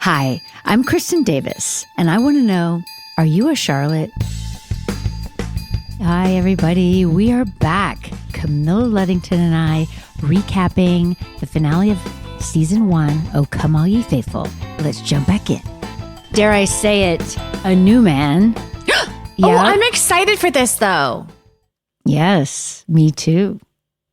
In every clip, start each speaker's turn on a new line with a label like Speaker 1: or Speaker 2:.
Speaker 1: Hi, I'm Kristen Davis, and I want to know, are you a Charlotte? Hi, everybody. We are back. Camilla Luddington and I recapping the finale of season 1, Oh Come All Ye Faithful. Let's jump back in. Dare I say it, a new man.
Speaker 2: Yeah. Oh, I'm excited for this, though.
Speaker 1: Yes, me too.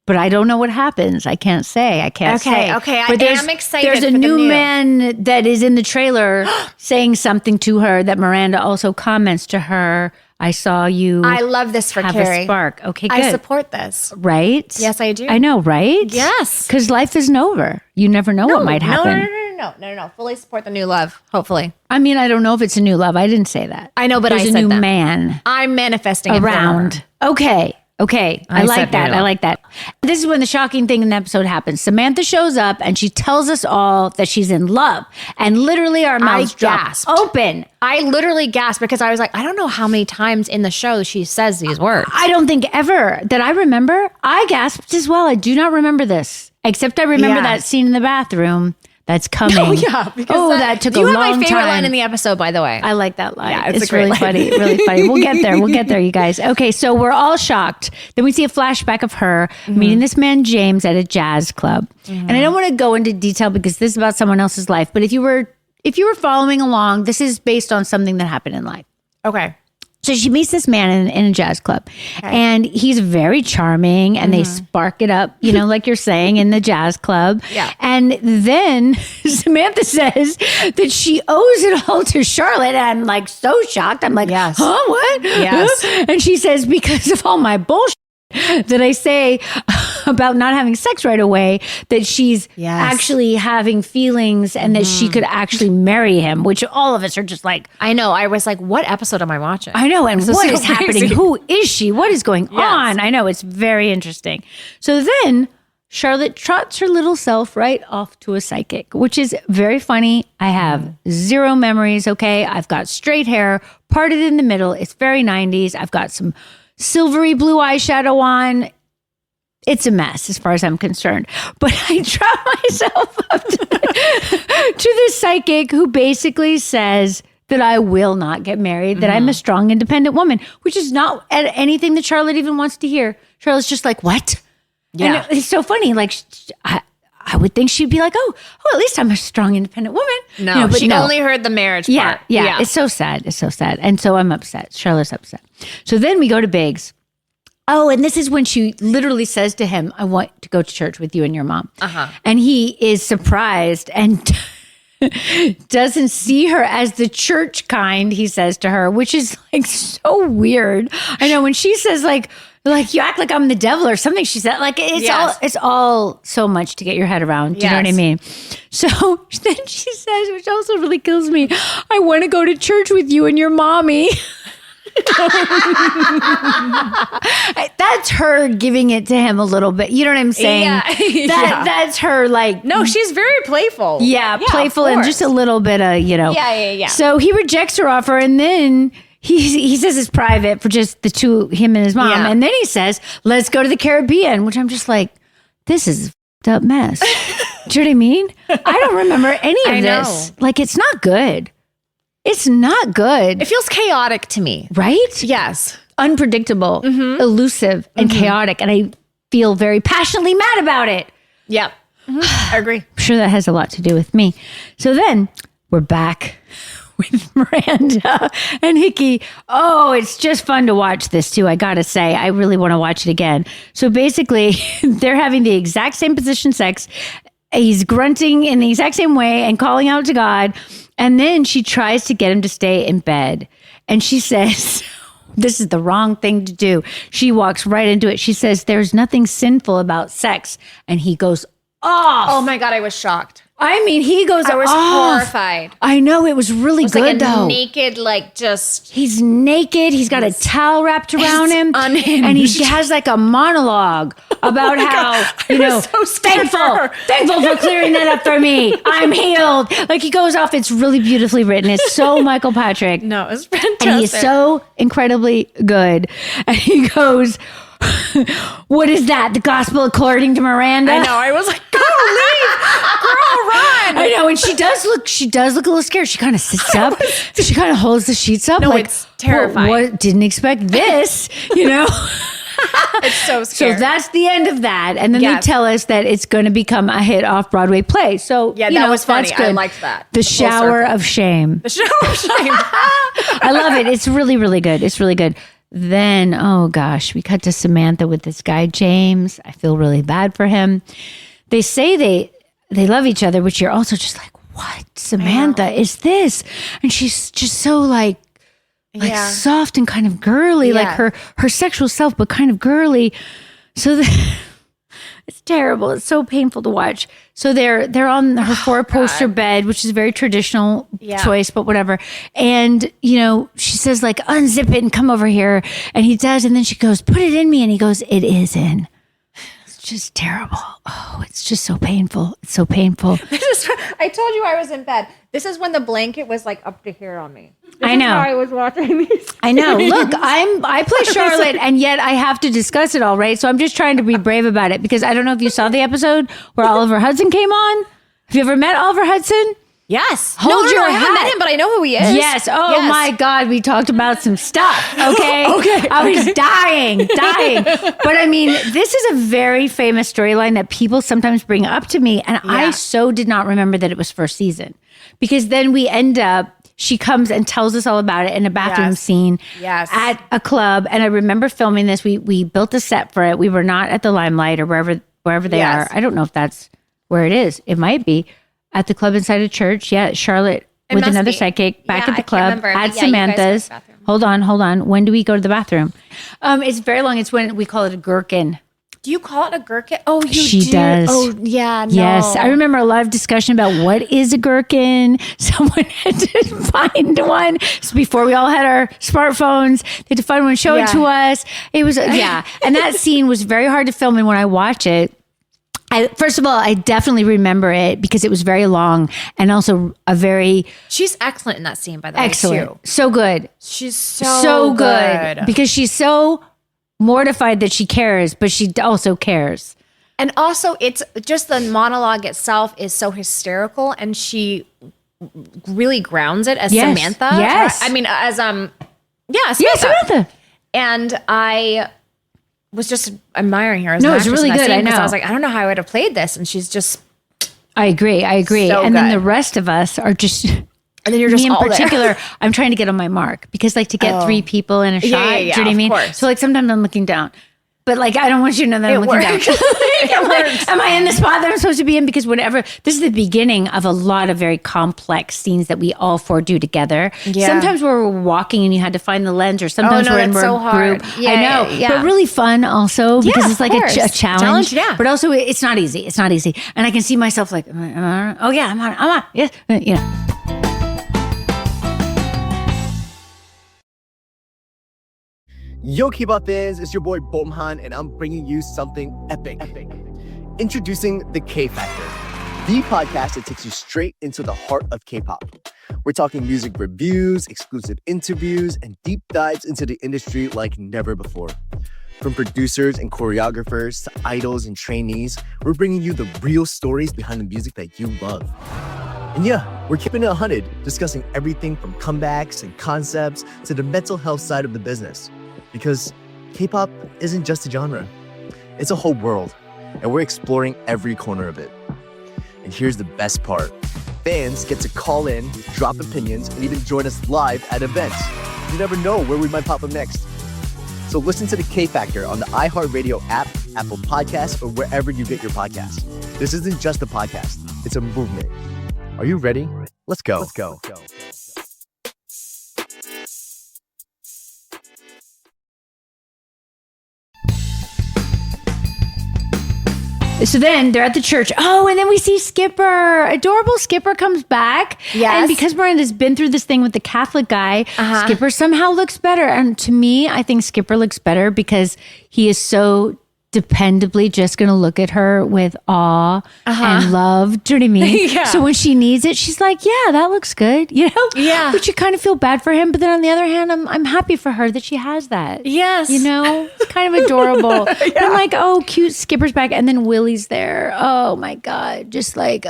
Speaker 1: But I don't know what happens. I can't say.
Speaker 2: Okay,
Speaker 1: I
Speaker 2: am excited.
Speaker 1: There's a new man that is in the trailer saying something to her that Miranda also comments to her. I saw you.
Speaker 2: I love this for
Speaker 1: have
Speaker 2: Carrie.
Speaker 1: A spark. Okay, good.
Speaker 2: I support this.
Speaker 1: Right?
Speaker 2: Yes, I do.
Speaker 1: I know, right?
Speaker 2: Yes.
Speaker 1: Because life isn't over. You never know what might happen.
Speaker 2: No. Fully support the new love, hopefully.
Speaker 1: I mean, I don't know if it's a new love. I didn't say that.
Speaker 2: I know, but
Speaker 1: There's
Speaker 2: I said
Speaker 1: a new
Speaker 2: that.
Speaker 1: man
Speaker 2: I'm manifesting
Speaker 1: around. Okay. I like that. This is when the shocking thing in the episode happens. Samantha shows up and she tells us all that she's in love. And literally our mouths drop open.
Speaker 2: I literally gasped because I was like, I don't know how many times in the show she says these words.
Speaker 1: I don't think ever that I remember. I gasped as well. I do not remember this, except I remember that scene in the bathroom. That's coming.
Speaker 2: Oh, yeah.
Speaker 1: That took a long time.
Speaker 2: You have my favorite line in the episode, by the way.
Speaker 1: I like that line.
Speaker 2: Yeah,
Speaker 1: it's really funny. Really funny. We'll get there, you guys. Okay, so we're all shocked. Then we see a flashback of her meeting this man, James, at a jazz club. And I don't want to go into detail because this is about someone else's life. But if you were following along, this is based on something that happened in life.
Speaker 2: Okay.
Speaker 1: So she meets this man in a jazz club, and he's very charming, and they spark it up, like you're saying, in the jazz club.
Speaker 2: Yeah.
Speaker 1: And then Samantha says that she owes it all to Charlotte, and I'm like so shocked. I'm like,
Speaker 2: yes.
Speaker 1: Huh, what?
Speaker 2: Yes.
Speaker 1: And she says, because of all my bullshit that I say about not having sex right away, that she's actually having feelings and that she could actually marry him, which all of us are just like,
Speaker 2: I know. I was like, what episode am I watching?
Speaker 1: I know. And what is
Speaker 2: crazy.
Speaker 1: happening? Who is she? What is going on? I know. It's very interesting. So then Charlotte trots her little self right off to a psychic, which is very funny. I have zero memories. Okay. I've got straight hair parted in the middle. It's very 90s. I've got some silvery blue eyeshadow on. It's a mess as far as I'm concerned. But I trot myself up to this psychic who basically says that I will not get married, that I'm a strong, independent woman, which is not anything that Charlotte even wants to hear. Charlotte's just like, what?
Speaker 2: Yeah.
Speaker 1: And it's so funny. Like, I would think she'd be like, oh, at least I'm a strong, independent woman.
Speaker 2: No, but she only heard the marriage part.
Speaker 1: Yeah. It's so sad. And so I'm upset. Charlotte's upset. So then we go to Biggs. Oh, and this is when she literally says to him, I want to go to church with you and your mom. And he is surprised and doesn't see her as the church kind, he says to her, which is like so weird. I know when she says like you act like I'm the devil or something, she said, like it's all so much to get your head around. Do you know what I mean? So then she says, which also really kills me, I want to go to church with you and your mommy. That's her giving it to him a little bit. You know what I'm saying? That's her like.
Speaker 2: No, she's very playful.
Speaker 1: Yeah, playful and just a little bit of,
Speaker 2: Yeah.
Speaker 1: So he rejects her offer, and then he says it's private for just the two, him and his mom. Yeah. And then he says, let's go to the Caribbean, which I'm just like, this is a f***ed up mess. Do you know what I mean? I don't remember any of this. Like, it's not good. It's not good.
Speaker 2: It feels chaotic to me.
Speaker 1: Right?
Speaker 2: Yes.
Speaker 1: Unpredictable, elusive, and chaotic. And I feel very passionately mad about it.
Speaker 2: Yep. I agree.
Speaker 1: I'm sure that has a lot to do with me. So then we're back with Miranda and Hickey. Oh, it's just fun to watch this too. I got to say, I really want to watch it again. So basically, they're having the exact same position sex. He's grunting in the exact same way and calling out to God. And then she tries to get him to stay in bed. And she says, this is the wrong thing to do. She walks right into it. She says, there's nothing sinful about sex. And he goes off.
Speaker 2: Oh my God, I was shocked.
Speaker 1: I mean, he goes
Speaker 2: I was horrified.
Speaker 1: I know, it was really good
Speaker 2: like
Speaker 1: though.
Speaker 2: Naked, like just.
Speaker 1: He's naked. He's got a towel wrapped around him.
Speaker 2: Unhinged.
Speaker 1: And he has like a monologue about how,
Speaker 2: so
Speaker 1: thankful for clearing that up for me. I'm healed. Like he goes off. It's really beautifully written. It's so Michael Patrick.
Speaker 2: No, it's fantastic.
Speaker 1: And he is so incredibly good. And he goes, what is that? The gospel according to Miranda?
Speaker 2: I know. I was like, God, Girl, run.
Speaker 1: I know, and she does look a little scared. She kind of sits up. She kind of holds the sheets up.
Speaker 2: No,
Speaker 1: like,
Speaker 2: it's terrifying.
Speaker 1: What didn't expect this, you know?
Speaker 2: It's so scary.
Speaker 1: So that's the end of that. And then they
Speaker 2: Yes.
Speaker 1: tell us that it's going to become a hit off-Broadway play. So,
Speaker 2: Yeah,
Speaker 1: you
Speaker 2: that
Speaker 1: know,
Speaker 2: was funny.
Speaker 1: that's good.
Speaker 2: I liked that.
Speaker 1: The
Speaker 2: Full
Speaker 1: shower
Speaker 2: circle.
Speaker 1: of shame.
Speaker 2: The shower of shame.
Speaker 1: I love it. It's really, really good. It's really good. Then, oh gosh, we cut to Samantha with this guy, James. I feel really bad for him. They say they love each other, which you're also just like, what, Samantha, is this? And she's just so like
Speaker 2: Yeah.
Speaker 1: soft and kind of girly, like her sexual self, but kind of girly. So it's terrible. It's so painful to watch. So they're on her four-poster bed, which is a very traditional choice, but whatever. And, you know, she says like, unzip it and come over here. And he does. And then she goes, put it in me. And he goes, it is in. It's just terrible. Oh, it's just so painful. It's so painful.
Speaker 2: I told you I was in bed. This is when the blanket was like up to here on me.
Speaker 1: I know.
Speaker 2: I was watching these.
Speaker 1: I know. Look, I play Charlotte, and yet I have to discuss it all, right? So I'm just trying to be brave about it because I don't know if you saw the episode where Oliver Hudson came on. Have you ever met Oliver Hudson?
Speaker 2: Yes.
Speaker 1: Hold your
Speaker 2: I haven't
Speaker 1: hat.
Speaker 2: met him, but I know who he is.
Speaker 1: Yes. Oh my God, we talked about some stuff. Okay.
Speaker 2: Okay.
Speaker 1: I was dying. But I mean, this is a very famous storyline that people sometimes bring up to me, and I so did not remember that it was first season because then we end up. She comes and tells us all about it in a bathroom scene at a club. And I remember filming this. We built a set for it. We were not at the Limelight or wherever they are. I don't know if that's where it is. It might be at the club inside a church. Yeah, Charlotte with another psychic back at the club at Samantha's. Hold on. When do we go to the bathroom? It's very long. It's when we call it a gherkin.
Speaker 2: Do you call it a gherkin? Oh,
Speaker 1: She does.
Speaker 2: Oh, yeah. No.
Speaker 1: Yes. I remember a lot of discussion about what is a gherkin. Someone had to find one. So before we all had our smartphones, they had to find one, show it to us. It was, And that scene was very hard to film. And when I watch it, first of all, I definitely remember it because it was very long and also
Speaker 2: She's excellent in that scene, by the way.
Speaker 1: Excellent.
Speaker 2: Too.
Speaker 1: So good.
Speaker 2: She's so good.
Speaker 1: Because she's so mortified that she cares, but she also cares.
Speaker 2: And also, it's just the monologue itself is so hysterical, and she really grounds it as Samantha.
Speaker 1: Yes.
Speaker 2: I mean, as Samantha.
Speaker 1: Yeah, Samantha.
Speaker 2: And I was just admiring her as
Speaker 1: No,
Speaker 2: an
Speaker 1: it's
Speaker 2: actress
Speaker 1: really
Speaker 2: in that
Speaker 1: good.
Speaker 2: scene,
Speaker 1: I
Speaker 2: 'cause
Speaker 1: know.
Speaker 2: I was like, I don't know how I would have played this, and she's just
Speaker 1: I agree.
Speaker 2: So
Speaker 1: and then
Speaker 2: good.
Speaker 1: the rest of us are just.
Speaker 2: And then you're just
Speaker 1: me in
Speaker 2: all there.
Speaker 1: particular, I'm trying to get on my mark because like to get three people in a shot,
Speaker 2: Yeah,
Speaker 1: do you know what I mean?
Speaker 2: course.
Speaker 1: So like sometimes I'm looking down, but like I don't want you to know that I'm looking
Speaker 2: works.
Speaker 1: down.
Speaker 2: It works.
Speaker 1: Am I in the spot that I'm supposed to be in? Because whenever this is the beginning of a lot of very complex scenes that we all four do together.
Speaker 2: Yeah.
Speaker 1: Sometimes we're walking and you had to find the lens, or sometimes we're in
Speaker 2: that's
Speaker 1: a
Speaker 2: so hard.
Speaker 1: group.
Speaker 2: Yeah,
Speaker 1: I know,
Speaker 2: yeah.
Speaker 1: but really fun also because
Speaker 2: Yeah,
Speaker 1: it's like
Speaker 2: of course.
Speaker 1: a challenge.
Speaker 2: Yeah.
Speaker 1: But also it's not easy. It's not easy, and I can see myself like, am I on? Oh yeah, I'm on. Yes, you know.
Speaker 3: Yo, K-pop fans, it's your boy Bomhan, and I'm bringing you something epic. Introducing the K Factor, the podcast that takes you straight into the heart of K-pop. We're talking music reviews, exclusive interviews, and deep dives into the industry like never before. From producers and choreographers to idols and trainees, we're bringing you the real stories behind the music that you love. And yeah, we're keeping it 100, discussing everything from comebacks and concepts to the mental health side of the business. Because K-pop isn't just a genre, it's a whole world, and we're exploring every corner of it. And here's the best part. Fans get to call in, drop opinions, and even join us live at events. You never know where we might pop up next. So listen to the K Factor on the iHeartRadio app, Apple Podcasts, or wherever you get your podcasts. This isn't just a podcast, it's a movement. Are you ready? Let's go.
Speaker 1: So then they're at the church. Oh, and then we see Skipper. Adorable Skipper comes back.
Speaker 2: Yes.
Speaker 1: And because Miranda's been through this thing with the Catholic guy, Skipper somehow looks better. And to me, I think Skipper looks better because he is so dependably just going to look at her with awe and love. Do you know what I mean?
Speaker 2: Yeah.
Speaker 1: So when she needs it, she's like, yeah, that looks good. You know?
Speaker 2: Yeah.
Speaker 1: But you kind of feel bad for him. But then on the other hand, I'm happy for her that she has that.
Speaker 2: Yes.
Speaker 1: You know? It's kind of adorable. But I'm like, oh, cute, Skipper's back. And then Willie's there. Oh my God. Just like,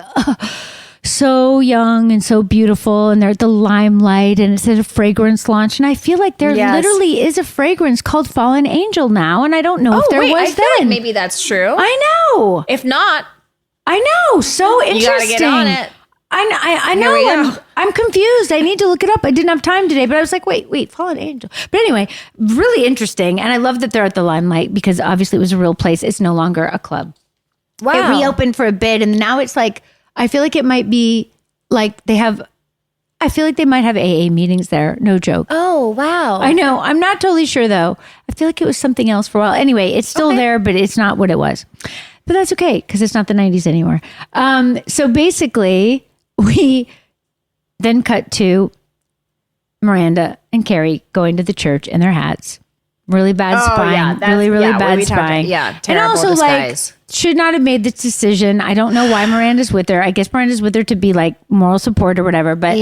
Speaker 1: so young and so beautiful, and they're at the limelight, and it's at a fragrance launch, and I feel like there literally is a fragrance called Fallen Angel now, and I don't know if there was
Speaker 2: I feel
Speaker 1: then.
Speaker 2: like maybe that's true.
Speaker 1: I know.
Speaker 2: If not,
Speaker 1: I know. So interesting.
Speaker 2: you gotta get on it.
Speaker 1: I
Speaker 2: Here we
Speaker 1: know.
Speaker 2: go.
Speaker 1: I'm confused. I need to look it up. I didn't have time today, but I was like, wait, Fallen Angel. But anyway, really interesting, and I love that they're at the limelight because obviously it was a real place. It's no longer a club.
Speaker 2: Wow.
Speaker 1: It reopened for a bit, and now it's like, I feel like it might be like I feel like they might have AA meetings there. No joke.
Speaker 2: Oh, wow.
Speaker 1: I know. I'm not totally sure though. I feel like it was something else for a while. Anyway, it's still there, but it's not what it was. But that's okay because it's not the 90s anymore. So basically, we then cut to Miranda and Carrie going to the church in their hats. Really bad spying. Really bad spying.
Speaker 2: Terrible
Speaker 1: and also
Speaker 2: disguise.
Speaker 1: should not have made this decision. I don't know why Miranda's with her. I guess Miranda's with her to be like moral support or whatever, but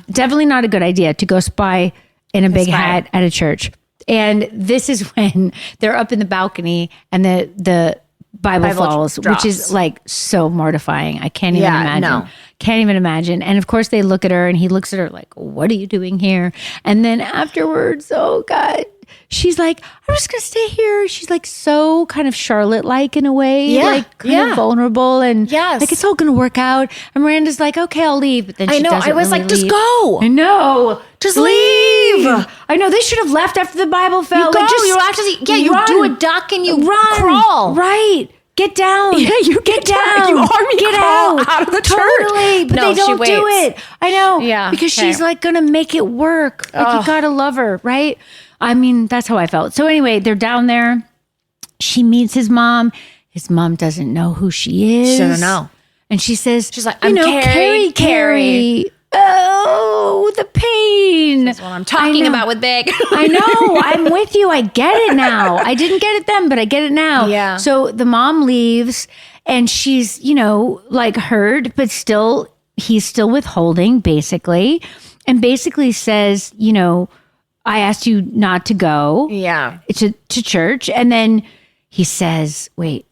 Speaker 1: definitely not a good idea to go spy in a big hat at a church. And this is when they're up in the balcony and the Bible falls,
Speaker 2: drops.
Speaker 1: which is like so mortifying. I can't even imagine.
Speaker 2: No.
Speaker 1: Can't even imagine. And of course they look at her and he looks at her like, what are you doing here? And then afterwards, oh God, she's like, I'm just going to stay here. She's like so kind of Charlotte-like in a way, like kind of vulnerable and like it's all going to work out. And Miranda's like, okay, I'll leave. But then she doesn't
Speaker 2: I was
Speaker 1: really
Speaker 2: like, just
Speaker 1: leave.
Speaker 2: go.
Speaker 1: I know.
Speaker 2: Just leave.
Speaker 1: I know. They should have left after the Bible fell.
Speaker 2: You go.
Speaker 1: Like, just
Speaker 2: You actually, you
Speaker 1: run.
Speaker 2: do a duck and you
Speaker 1: Run.
Speaker 2: crawl.
Speaker 1: Right. Get down.
Speaker 2: Yeah, you get
Speaker 1: down.
Speaker 2: You army
Speaker 1: get
Speaker 2: crawl out of the church.
Speaker 1: Totally. But
Speaker 2: No,
Speaker 1: they don't
Speaker 2: she
Speaker 1: do
Speaker 2: waits.
Speaker 1: it. I know.
Speaker 2: Yeah,
Speaker 1: Because
Speaker 2: okay.
Speaker 1: she's like going to make it work. Like you got to love her, right? I mean, that's how I felt. So anyway, they're down there. She meets his mom. His mom doesn't know who she is.
Speaker 2: She doesn't know.
Speaker 1: And she says,
Speaker 2: She's like,
Speaker 1: you
Speaker 2: I'm
Speaker 1: know, Carrie. Oh, the pain.
Speaker 2: That's what I'm talking about with big.
Speaker 1: I know. I'm with you. I get it now. I didn't get it then, but I get it now.
Speaker 2: Yeah.
Speaker 1: So the mom leaves and she's, you know, like hurt, but still, he's still withholding basically. And basically says, you know, I asked you not to go to church. And then he says, wait,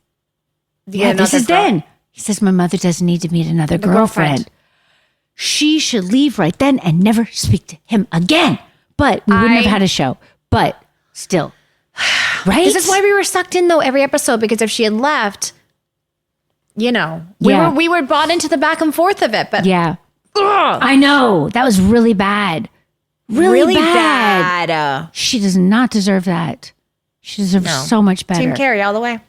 Speaker 1: this is then. He says, my mother doesn't need to meet another girlfriend. She should leave right then and never speak to him again. But we wouldn't have had a show. But still, right?
Speaker 2: This is why we were sucked in though every episode, because if she had left, you know, we were brought into the back and forth of it. But
Speaker 1: I know. That was really bad. Really bad. She does not deserve that. She deserves so much better.
Speaker 2: Team Carrie all the way.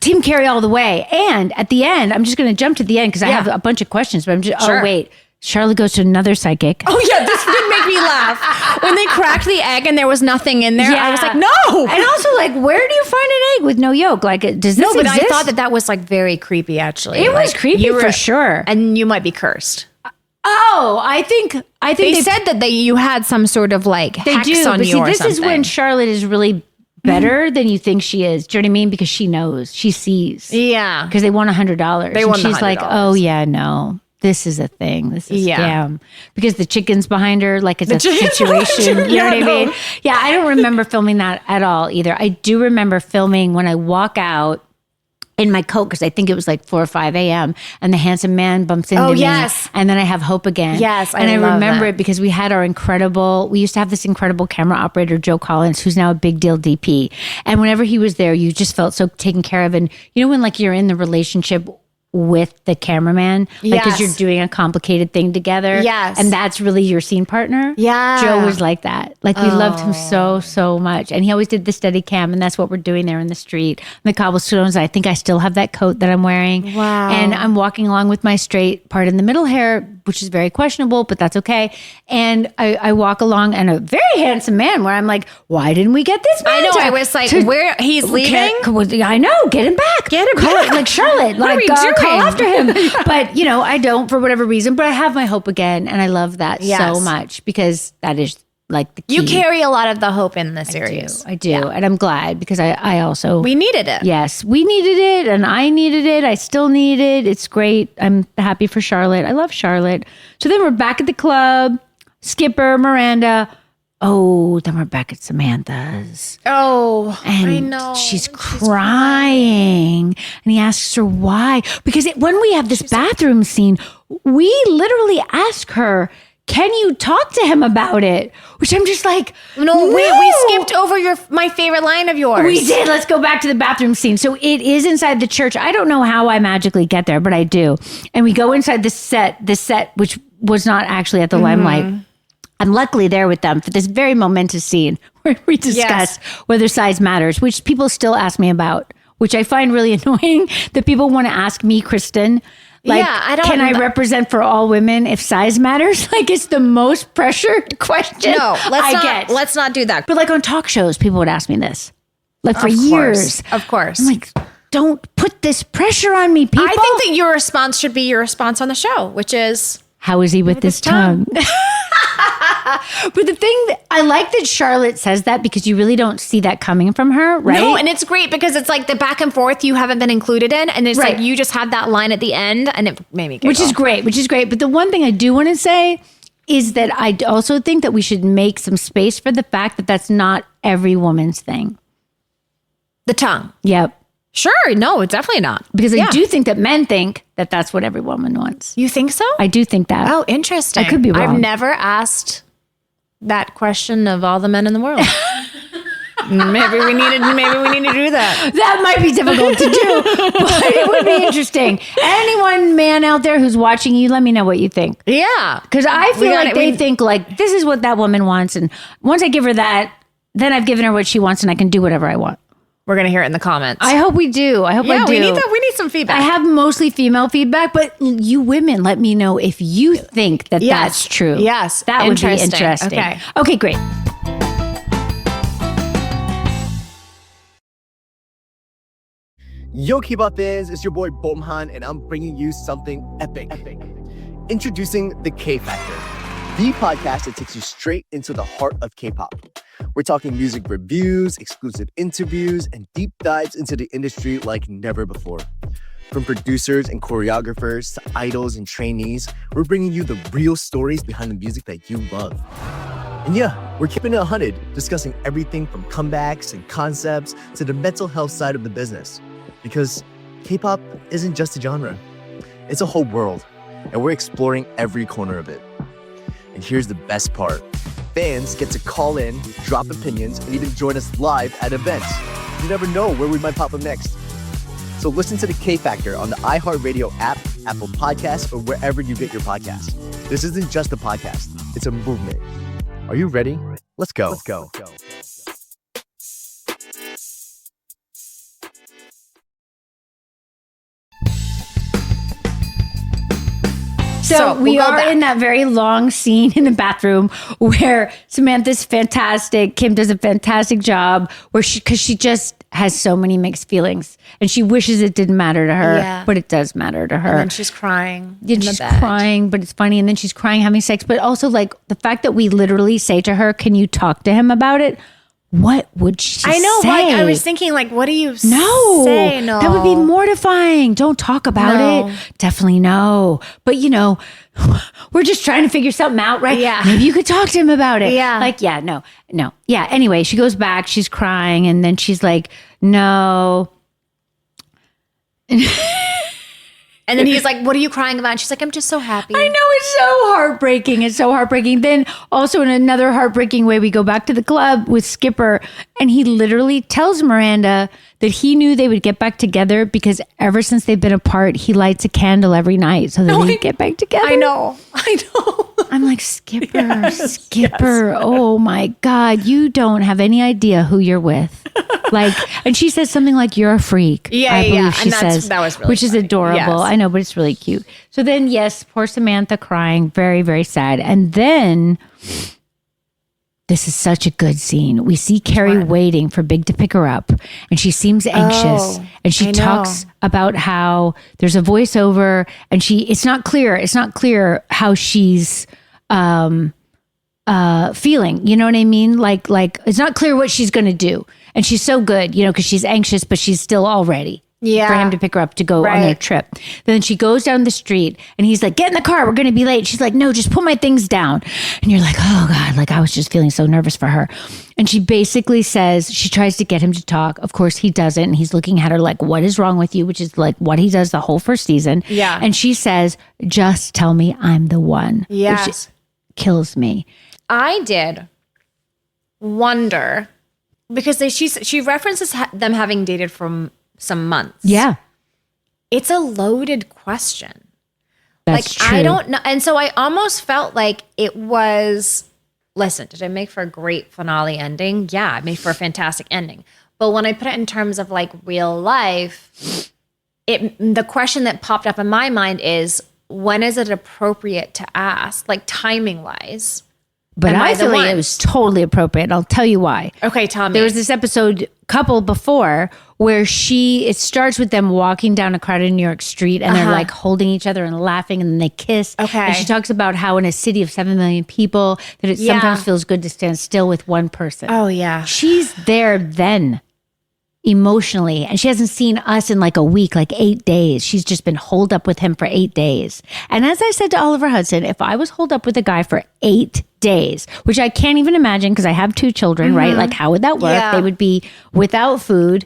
Speaker 1: Team Carrie all the way. And at the end, I'm just going to jump to the end because I have a bunch of questions, but I'm just, oh, wait. Charlotte goes to another psychic.
Speaker 2: Oh, yeah. This did make me laugh. When they cracked the egg and there was nothing in there, I was like, no.
Speaker 1: And also, like, where do you find an egg with no yolk? Like, does this
Speaker 2: but
Speaker 1: exist?
Speaker 2: I thought that was like very creepy, actually.
Speaker 1: It was creepy for sure.
Speaker 2: And you might be cursed.
Speaker 1: Oh, I think
Speaker 2: they said that you had some sort of like hex on
Speaker 1: but
Speaker 2: you
Speaker 1: see,
Speaker 2: or
Speaker 1: this
Speaker 2: something.
Speaker 1: is when Charlotte is really better than you think she is. Do you know what I mean? Because she knows, she sees.
Speaker 2: Yeah.
Speaker 1: Because they won $100.
Speaker 2: They won
Speaker 1: and she's
Speaker 2: $100.
Speaker 1: like, oh yeah, no, this is a thing. This is a scam. Because the chicken's behind her, like it's a situation. You know what I mean? Yeah, I don't remember filming that at all either. I do remember filming when I walk out in my coat, because I think it was like 4 or 5 a.m. and the handsome man bumps into me. And then I have hope again.
Speaker 2: Yes,
Speaker 1: and I
Speaker 2: love
Speaker 1: remember
Speaker 2: that.
Speaker 1: it because we had we used to have this incredible camera operator, Joe Collins, who's now a big deal DP. And whenever he was there, you just felt so taken care of. And you know when like you're in the relationship with the cameraman, like because you're doing a complicated thing together.
Speaker 2: Yes.
Speaker 1: And that's really your scene partner.
Speaker 2: Yeah.
Speaker 1: Joe was like that. Like we loved him so much. And he always did the steady cam, and that's what we're doing there in the street. The cobblestones. I think I still have that coat that I'm wearing.
Speaker 2: Wow.
Speaker 1: And I'm walking along with my straight part in the middle hair, which is very questionable, but that's okay. And I walk along, and a very handsome man where I'm like, why didn't we get this man?
Speaker 2: I know. I was like, where he's leaving?
Speaker 1: I know. Get him back. Get him back. Like Charlotte.
Speaker 2: What are we doing?
Speaker 1: Call after him. But, you know, I don't for whatever reason, but I have my hope again. And I love that so much because that is like the key.
Speaker 2: You carry a lot of the hope in the series.
Speaker 1: I do. And I'm glad because I also...
Speaker 2: We needed it.
Speaker 1: Yes, we needed it and I needed it. I still need it. It's great. I'm happy for Charlotte. I love Charlotte. So then we're back at the club. Skipper, Miranda. Oh, then we're back at Samantha's.
Speaker 2: Oh,
Speaker 1: And
Speaker 2: I know.
Speaker 1: she's crying. And he asks her why. Because when we have this bathroom scene, we literally ask her, can you talk to him about it? Which I'm just like,
Speaker 2: No, we skipped over my favorite line of yours.
Speaker 1: We did. Let's go back to the bathroom scene. So it is inside the church. I don't know how I magically get there, but I do. And we go inside the set, which was not actually at the limelight. I'm luckily there with them for this very momentous scene where we discuss whether size matters, which people still ask me about, which I find really annoying that people want to ask me, Kristen, like, can I represent for all women if size matters? Like, it's the most pressured question.
Speaker 2: No, let's not do that.
Speaker 1: But like on talk shows, people would ask me this, like for years.
Speaker 2: Of course.
Speaker 1: I'm like, don't put this pressure on me, people.
Speaker 2: I think that your response should be your response on the show, which is,
Speaker 1: how is he with his tongue? But the thing that I like that Charlotte says that because you really don't see that coming from her, right?
Speaker 2: No, and it's great because it's like the back and forth you haven't been included in, and it's like you just had that line at the end, and it made me giggle.
Speaker 1: Which is great. But the one thing I do want to say is that I also think that we should make some space for the fact that that's not every woman's thing.
Speaker 2: The tongue.
Speaker 1: Yep.
Speaker 2: Sure. No, it's definitely not.
Speaker 1: Because I do think that men think that that's what every woman wants.
Speaker 2: You think so?
Speaker 1: I do think that.
Speaker 2: Oh, interesting.
Speaker 1: I could be wrong.
Speaker 2: I've never asked that question of all the men in the world. Maybe we need to do that.
Speaker 1: That might be difficult to do, but it would be interesting. Anyone man out there who's watching you, let me know what you think.
Speaker 2: Yeah.
Speaker 1: Because I feel like they think like, this is what that woman wants. And once I give her that, then I've given her what she wants and I can do whatever I want.
Speaker 2: We're going to hear it in the comments.
Speaker 1: I hope we do. I do.
Speaker 2: We need that. We need some feedback.
Speaker 1: I have mostly female feedback, but you women, let me know if you think that that's true.
Speaker 2: Yes.
Speaker 1: That would be interesting. Okay, great.
Speaker 3: Yo, K-pop fans, it's your boy Bomhan, and I'm bringing you something epic. Introducing the K Factor, the podcast that takes you straight into the heart of K-pop. We're talking music reviews, exclusive interviews, and deep dives into the industry like never before. From producers and choreographers to idols and trainees, we're bringing you the real stories behind the music that you love. And yeah, we're keeping it 100, discussing everything from comebacks and concepts to the mental health side of the business. Because K-pop isn't just a genre, it's a whole world, and we're exploring every corner of it. And here's the best part. Fans get to call in, drop opinions, and even join us live at events. You never know where we might pop up next. So listen to the K Factor on the iHeartRadio app, Apple Podcasts, or wherever you get your podcasts. This isn't just a podcast, it's a movement. Are you ready? Let's go.
Speaker 1: So we are in that very long scene in the bathroom where Samantha's fantastic. Kim does a fantastic job because she just has so many mixed feelings and she wishes it didn't matter to her, but it does matter to her.
Speaker 2: And then she's crying.
Speaker 1: And she's crying, but it's funny. And then she's crying, having sex. But also like the fact that we literally say to her, can you talk to him about it? What would she say?
Speaker 2: I know. Like, I was thinking, like, what do you say? No.
Speaker 1: That would be mortifying. Don't talk about it. Definitely no. But, you know, we're just trying to figure something out, right?
Speaker 2: Yeah.
Speaker 1: Maybe you could talk to him about it.
Speaker 2: Yeah.
Speaker 1: Like, no. Yeah. Anyway, she goes back. She's crying. And then she's like, no.
Speaker 2: And then he's like, what are you crying about? And she's like, I'm just so happy.
Speaker 1: I know, it's so heartbreaking. Then also in another heartbreaking way, we go back to the club with Skipper and he literally tells Miranda that he knew they would get back together because ever since they've been apart, he lights a candle every night so that they get back together.
Speaker 2: I know.
Speaker 1: I'm like, Skipper. Oh my God, you don't have any idea who you're with. Like, and she says something like, you're a freak. I believe she says,
Speaker 2: that was really
Speaker 1: which
Speaker 2: funny.
Speaker 1: is adorable.
Speaker 2: Yes.
Speaker 1: I know, but it's really cute. So then, yes, poor Samantha crying, very, very sad. And then this is such a good scene. We see Carrie waiting for Big to pick her up and she seems anxious and she talks about how there's a voiceover and it's not clear how she's, feeling. You know what I mean? Like it's not clear what she's going to do. And she's so good, you know, because she's anxious, but she's still all ready for him to pick her up to go on their trip. Then she goes down the street and he's like, get in the car. We're going to be late. She's like, no, just put my things down. And you're like, oh God, like I was just feeling so nervous for her. And she basically says, she tries to get him to talk. Of course he doesn't. And he's looking at her like, what is wrong with you? Which is like what he does the whole first season.
Speaker 2: Yeah.
Speaker 1: And she says, just tell me I'm the one.
Speaker 2: Yes.
Speaker 1: Which kills me.
Speaker 2: I did wonder because she references them having dated for some months.
Speaker 1: Yeah.
Speaker 2: It's a loaded question.
Speaker 1: That's true.
Speaker 2: I don't know. And so I almost felt like it was, listen, did it make for a great finale ending? Yeah, it made for a fantastic ending. But when I put it in terms of like real life, the question that popped up in my mind is, when is it appropriate to ask, like timing wise?
Speaker 1: But I feel like it was totally appropriate. I'll tell you why.
Speaker 2: Okay, tell me.
Speaker 1: There was this episode couple before where it starts with them walking down a crowded New York street and they're like holding each other and laughing and then they kiss.
Speaker 2: Okay.
Speaker 1: And she talks about how in a city of 7 million people that it sometimes feels good to stand still with one person.
Speaker 2: Oh, yeah.
Speaker 1: She's there then emotionally and she hasn't seen us in like a week, like 8 days. She's just been holed up with him for 8 days. And as I said to Oliver Hudson, if I was holed up with a guy for 8 days, which I can't even imagine because I have 2 children, right? Like how would that work?
Speaker 2: Yeah.
Speaker 1: They would be without food.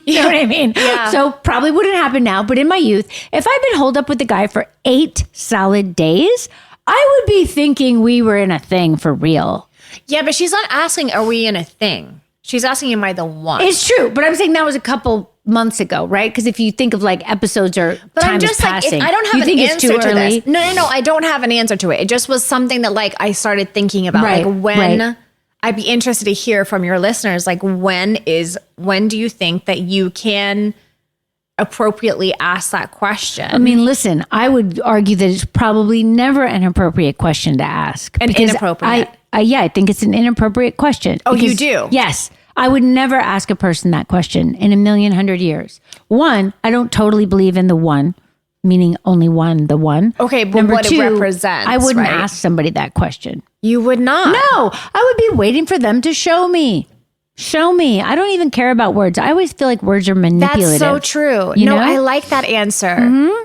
Speaker 1: You know what I mean?
Speaker 2: Yeah.
Speaker 1: So probably wouldn't happen now, but in my youth, if I'd been holed up with a guy for 8 solid days, I would be thinking we were in a thing for real.
Speaker 2: Yeah, but she's not asking, are we in a thing? She's asking, am I the one?
Speaker 1: It's true, but I'm saying that was a couple months ago, right? Because if you think of like episodes or
Speaker 2: But
Speaker 1: time
Speaker 2: I'm just
Speaker 1: is
Speaker 2: like,
Speaker 1: passing,
Speaker 2: I don't have
Speaker 1: you
Speaker 2: an
Speaker 1: think
Speaker 2: answer
Speaker 1: it's too
Speaker 2: to
Speaker 1: early?
Speaker 2: this. No, I don't have an answer to it. It just was something that like I started thinking about.
Speaker 1: Right,
Speaker 2: like when
Speaker 1: right.
Speaker 2: I'd be interested to hear from your listeners, like when do you think that you can appropriately ask that question?
Speaker 1: I mean, listen, I would argue that it's probably never an appropriate question to ask.
Speaker 2: Inappropriate.
Speaker 1: I think it's an inappropriate question.
Speaker 2: Oh, you do?
Speaker 1: Yes. I would never ask a person that question in 1,000,000 years. One, I don't totally believe in the one, meaning only one, the one.
Speaker 2: Okay, but
Speaker 1: Number
Speaker 2: what
Speaker 1: two,
Speaker 2: it represents,
Speaker 1: I wouldn't
Speaker 2: right?
Speaker 1: ask somebody that question.
Speaker 2: You would not.
Speaker 1: No, I would be waiting for them to show me. Show me. I don't even care about words. I always feel like words are manipulative.
Speaker 2: That's so true.
Speaker 1: You know?
Speaker 2: I like that answer.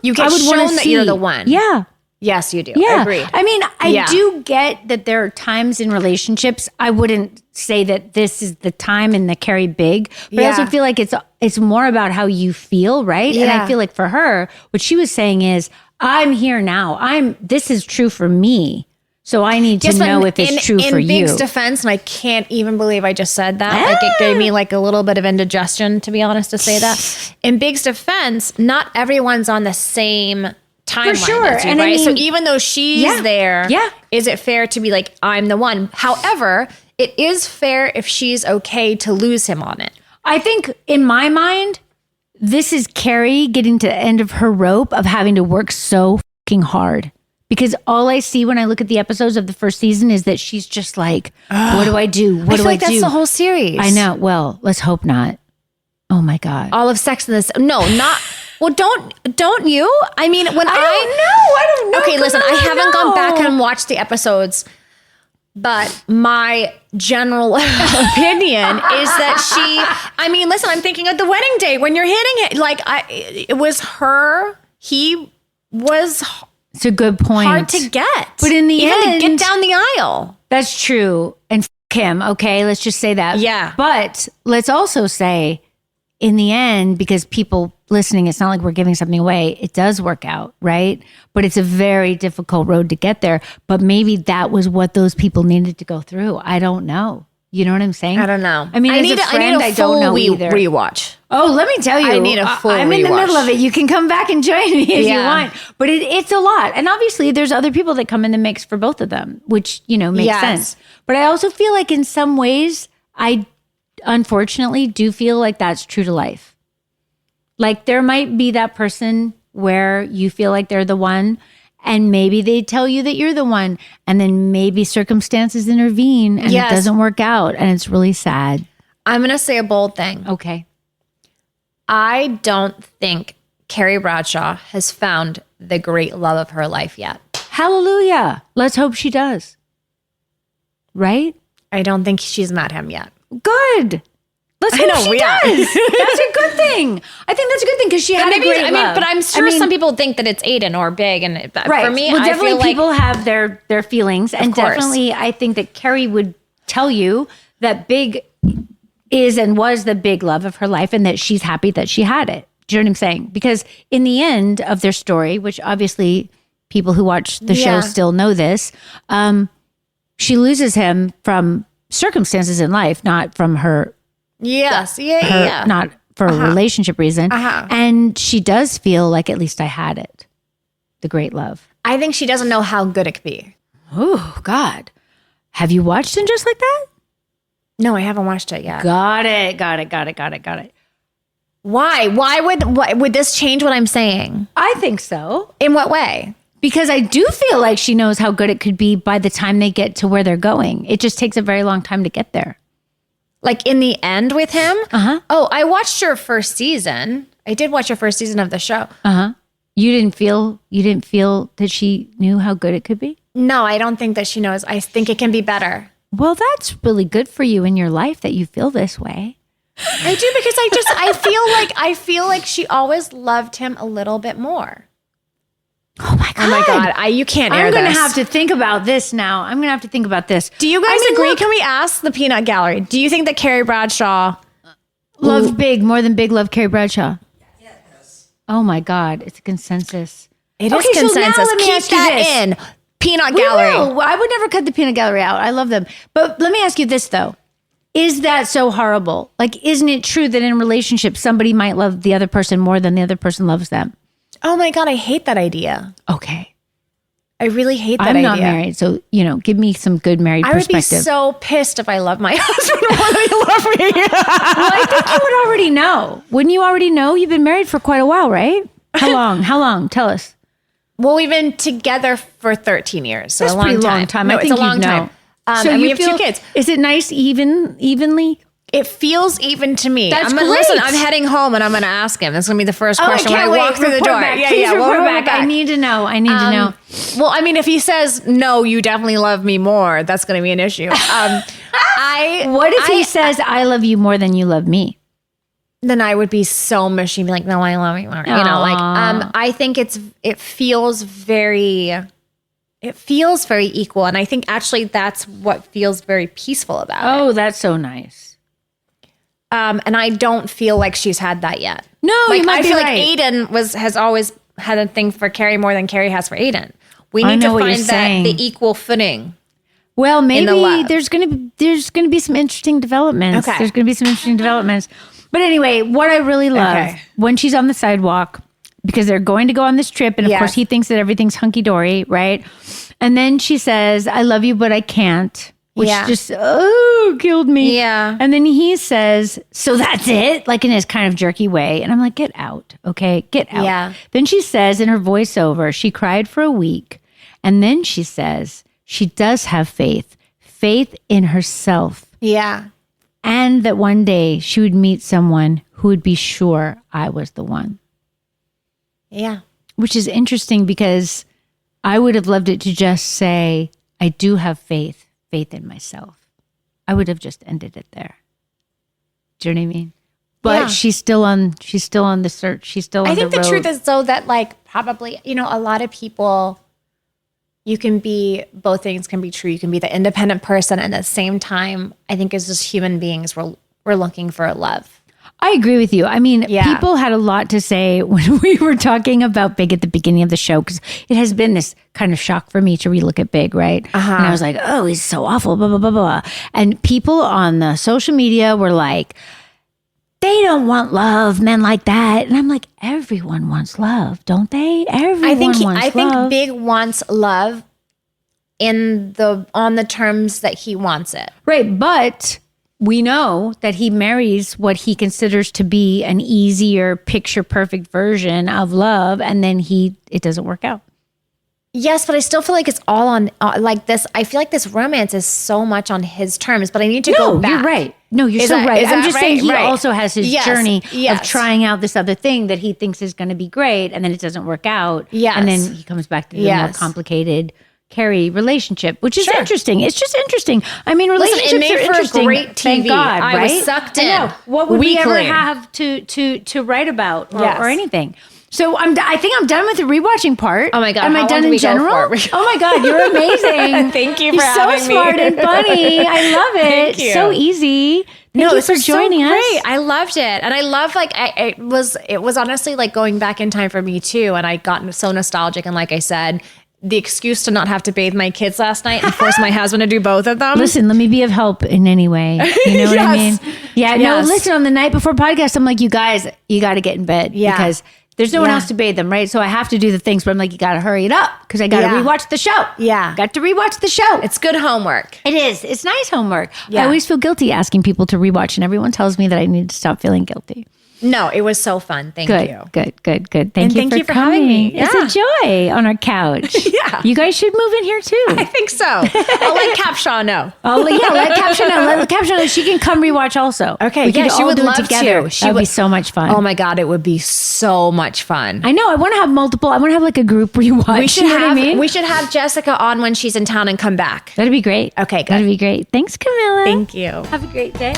Speaker 2: You
Speaker 1: I
Speaker 2: get
Speaker 1: would wanna
Speaker 2: shown that you're
Speaker 1: see.
Speaker 2: the one.
Speaker 1: Yeah.
Speaker 2: Yes, you do.
Speaker 1: Yeah.
Speaker 2: Agreed.
Speaker 1: I mean, I
Speaker 2: Yeah.
Speaker 1: do get that there are times in relationships, I wouldn't say that this is the time in the Carrie Big, but I also
Speaker 2: Yeah.
Speaker 1: feel like it's more about how you feel, right? And I
Speaker 2: Yeah.
Speaker 1: feel like for her, what she was saying is, I'm here now. This is true for me. So I need to know if it's true for
Speaker 2: in
Speaker 1: you.
Speaker 2: Big's defense, and I can't even believe I just said that. Like it gave me like a little bit of indigestion, to be honest, to say that. In Big's defense, not everyone's on the same timeline
Speaker 1: sure.
Speaker 2: as you,
Speaker 1: And I
Speaker 2: right? So
Speaker 1: mean-
Speaker 2: even though she's
Speaker 1: Yeah.
Speaker 2: there,
Speaker 1: Yeah.
Speaker 2: is it fair to be like, I'm the one? However, it is fair if she's okay to lose him on it.
Speaker 1: I think in my mind, this is Carrie getting to the end of her rope of having to work so fucking hard. Because all I see when I look at the episodes of the first season is that she's just like, what do I do? What
Speaker 2: I
Speaker 1: do
Speaker 2: feel
Speaker 1: I
Speaker 2: like
Speaker 1: do?
Speaker 2: that's the whole series.
Speaker 1: I know. Well, let's hope not. Oh my God.
Speaker 2: All of Sex in this. No, not. Well, don't you? I mean, when
Speaker 1: I don't know.
Speaker 2: Okay, listen, I haven't gone back and watched the episodes, but my general opinion is that I mean, listen, I'm thinking of the wedding day when you're hitting it. Like, it was her. He was
Speaker 1: It's a good point.
Speaker 2: hard to get.
Speaker 1: But in the
Speaker 2: even
Speaker 1: end,
Speaker 2: to get down the aisle.
Speaker 1: That's true. And him, okay? Let's just say that.
Speaker 2: Yeah.
Speaker 1: But let's also say, in the end, because people listening, it's not like we're giving something away. It does work out, right? But it's a very difficult road to get there. But maybe that was what those people needed to go through. I don't know. You know what I'm saying?
Speaker 2: I don't know.
Speaker 1: I mean, as a friend, I don't know either.
Speaker 2: Rewatch.
Speaker 1: Oh, let me tell you.
Speaker 2: I need a full
Speaker 1: I'm in the
Speaker 2: rewatch.
Speaker 1: middle of it. You can come back and join me if you
Speaker 2: Yeah.
Speaker 1: want. But it's a lot. And obviously, there's other people that come in the mix for both of them, which, makes
Speaker 2: Yes.
Speaker 1: sense. But I also feel like in some ways, I unfortunately do feel like that's true to life. Like there might be that person where you feel like they're the one, and maybe they tell you that you're the one, and then maybe circumstances intervene and
Speaker 2: Yes.
Speaker 1: it doesn't work out, and it's really sad.
Speaker 2: I'm going to say a bold thing.
Speaker 1: Okay.
Speaker 2: I don't think Carrie Bradshaw has found the great love of her life yet.
Speaker 1: Hallelujah. Let's hope she does. right?
Speaker 2: I don't think she's met him yet.
Speaker 1: Good. Let's hope she does. That's a good thing. I think that's a good thing because she had a great love.
Speaker 2: But I'm sure some people think that it's Aiden or Big, and
Speaker 1: right.
Speaker 2: For me,
Speaker 1: well,
Speaker 2: I
Speaker 1: definitely
Speaker 2: feel like
Speaker 1: people have their feelings, and definitely I think that Carrie would tell you that Big is and was the big love of her life, and that she's happy that she had it. Do you know what I'm saying? Because in the end of their story, which obviously people who watch the show still know this, she loses him from circumstances in life, not from her.
Speaker 2: Yes.
Speaker 1: Not for a relationship reason. And she does feel like at least I had it. The great love.
Speaker 2: I think she doesn't know how good it could be.
Speaker 1: Oh, God. Have you watched And Just Like That?
Speaker 2: No, I haven't watched it yet.
Speaker 1: Got it.
Speaker 2: Why would this change what I'm saying?
Speaker 1: I think so.
Speaker 2: In what way?
Speaker 1: Because I do feel like she knows how good it could be by the time they get to where they're going. It just takes a very long time to get there.
Speaker 2: Like in the end with him? Oh, I watched your first season. I did watch your first season of the show.
Speaker 1: You didn't feel that she knew how good it could be?
Speaker 2: No, I don't think that she knows. I think it can be better.
Speaker 1: Well, that's really good for you in your life that you feel this way.
Speaker 2: I do, because I feel like she always loved him a little bit more.
Speaker 1: Oh my God.
Speaker 2: Oh my God. You can't air this.
Speaker 1: I'm going to have to think about this now. I'm going to have to think about this.
Speaker 2: Do you guys agree? Can we ask the Peanut Gallery? Do you think that Carrie Bradshaw
Speaker 1: loved Big more than Big loved Carrie Bradshaw? Yes. Oh my God. It's a consensus.
Speaker 2: It is consensus. So now let me ask you this. In. Peanut Gallery.
Speaker 1: Will. I would never cut the Peanut Gallery out. I love them. But let me ask you this though. Is that so horrible? Like, isn't it true that in a relationship, somebody might love the other person more than the other person loves them?
Speaker 2: Oh my God, I hate that idea.
Speaker 1: Okay.
Speaker 2: I really hate that idea.
Speaker 1: I'm not married, so, give me some good married perspective.
Speaker 2: I would be so pissed if I loved my husband more than he loved me.
Speaker 1: Well, I think you would already know. Wouldn't you already know? You've been married for quite a while, right? How long? How long? Tell us.
Speaker 2: Well, we've been together for 13 years. So
Speaker 1: that's
Speaker 2: a long
Speaker 1: time.
Speaker 2: No, it's a long time.
Speaker 1: So
Speaker 2: and we have 2 kids.
Speaker 1: Is it nice, evenly?
Speaker 2: It feels even to me.
Speaker 1: That's great.
Speaker 2: Listen, I'm heading home and I'm going to ask him. That's going to be the first question when I walk through the door.
Speaker 1: Please report back. I need to know.
Speaker 2: Well, I mean, if he says, no, you definitely love me more, that's going to be an issue.
Speaker 1: What if he says, I love you more than you love me?
Speaker 2: Then I would be so mushy, be like, no, I love you more. I think it feels very equal. And I think actually that's what feels very peaceful about it.
Speaker 1: Oh, that's so nice.
Speaker 2: And I don't feel like she's had that yet.
Speaker 1: No, you might be right.
Speaker 2: I feel like Aiden has always had a thing for Carrie more than Carrie has for Aiden. We need to find the equal footing.
Speaker 1: Well, maybe there's gonna be some interesting developments.
Speaker 2: Okay.
Speaker 1: There's gonna be some interesting developments. But anyway, what I really love when she's on the sidewalk, because they're going to go on this trip, and of course he thinks that everything's hunky dory, right? And then she says, "I love you, but I can't." Which just killed me.
Speaker 2: Yeah.
Speaker 1: And then he says, "So that's it?" Like in his kind of jerky way. And I'm like, get out. Okay, get out.
Speaker 2: Yeah.
Speaker 1: Then she says in her voiceover, she cried for a week. And then she says she does have faith in herself.
Speaker 2: Yeah.
Speaker 1: And that one day she would meet someone who would be sure I was the one.
Speaker 2: Yeah.
Speaker 1: Which is interesting because I would have loved it to just say, I do have faith in myself. I would have just ended it there. Do you know what I mean? But she's still on the search. She's still on the road.
Speaker 2: I think the truth is though that probably, a lot of people, you can be, both things can be true. You can be the independent person, and at the same time, I think as just human beings, we're looking for love.
Speaker 1: I agree with you. I mean, people had a lot to say when we were talking about Big at the beginning of the show, because it has been this kind of shock for me to relook at Big, right? And I was like, oh, he's so awful, blah, blah, blah, blah. And people on the social media were like, they don't want love, men like that. And I'm like, everyone wants love, don't they? I think
Speaker 2: Big wants love on the terms that he wants it.
Speaker 1: Right, but we know that he marries what he considers to be an easier, picture perfect version of love, and then it doesn't work out.
Speaker 2: Yes, but I still feel like it's all on like this. I feel like this romance is so much on his terms, but I need to go back.
Speaker 1: You're right. No, you're so right. I'm just saying he also has his journey of trying out this other thing that he thinks is going to be great, and then it doesn't work out.
Speaker 2: Yes.
Speaker 1: And then he comes back to the more complicated, Carrie relationship, which is
Speaker 2: Sure.
Speaker 1: interesting. It's just interesting. I mean,
Speaker 2: Listen,
Speaker 1: relationships
Speaker 2: it made
Speaker 1: are
Speaker 2: for
Speaker 1: interesting.
Speaker 2: great TV.
Speaker 1: Thank God,
Speaker 2: I
Speaker 1: right?
Speaker 2: was sucked in.
Speaker 1: I know. What would we ever
Speaker 2: weekly.
Speaker 1: have to write about
Speaker 2: Yes.
Speaker 1: or anything? So I think I'm done with the rewatching part.
Speaker 2: Oh my God,
Speaker 1: Am
Speaker 2: how
Speaker 1: I
Speaker 2: long
Speaker 1: done
Speaker 2: do
Speaker 1: in
Speaker 2: we go
Speaker 1: general?
Speaker 2: for?
Speaker 1: Oh my God, you're amazing.
Speaker 2: Thank you
Speaker 1: You're
Speaker 2: for having
Speaker 1: so
Speaker 2: me.
Speaker 1: smart and funny. I love it.
Speaker 2: Thank you.
Speaker 1: So easy. Thank you
Speaker 2: this
Speaker 1: for
Speaker 2: was
Speaker 1: joining
Speaker 2: so
Speaker 1: us.
Speaker 2: great. I loved it, and I love it was honestly like going back in time for me too. And I got so nostalgic. And like I said, the excuse to not have to bathe my kids last night and force my husband to do both of them.
Speaker 1: Listen, let me be of help in any way. You know what I mean?
Speaker 2: Yes.
Speaker 1: Yeah,
Speaker 2: Yes.
Speaker 1: no, listen, on the night before podcast, I'm like, you guys, you got to get in bed
Speaker 2: Yeah.
Speaker 1: because there's no one
Speaker 2: Yeah.
Speaker 1: else to bathe them, right? So I have to do the things, but I'm like, you got to hurry it up because I got to
Speaker 2: Yeah.
Speaker 1: rewatch the show.
Speaker 2: Yeah.
Speaker 1: Got to rewatch the show.
Speaker 2: It's good homework.
Speaker 1: It is. It's nice homework.
Speaker 2: Yeah.
Speaker 1: I always feel guilty asking people to rewatch, and everyone tells me that I need to stop feeling guilty.
Speaker 2: No, it was so fun. Thank
Speaker 1: Good,
Speaker 2: you.
Speaker 1: good. Thank
Speaker 2: And
Speaker 1: you
Speaker 2: thank
Speaker 1: for
Speaker 2: you for
Speaker 1: coming.
Speaker 2: having me.
Speaker 1: It's a joy on our couch.
Speaker 2: Yeah.
Speaker 1: You guys should move in here too.
Speaker 2: I think so. I'll let Capshaw know.
Speaker 1: Oh yeah, let Caption know. Let Caption know she can come rewatch also.
Speaker 2: Okay,
Speaker 1: we could
Speaker 2: yeah, she
Speaker 1: all
Speaker 2: would
Speaker 1: do
Speaker 2: love
Speaker 1: it together.
Speaker 2: to. She
Speaker 1: That would be
Speaker 2: would-
Speaker 1: so much fun.
Speaker 2: Oh my God, it would be so much fun.
Speaker 1: I know. I want to have multiple. I want to have like a group rewatch.
Speaker 2: We should
Speaker 1: You know what
Speaker 2: have
Speaker 1: I mean?
Speaker 2: we should have Jessica on when she's in town and come back.
Speaker 1: That'd be great.
Speaker 2: Okay, good.
Speaker 1: That'd be great. Thanks, Camilla.
Speaker 2: Thank you.
Speaker 1: Have a great day.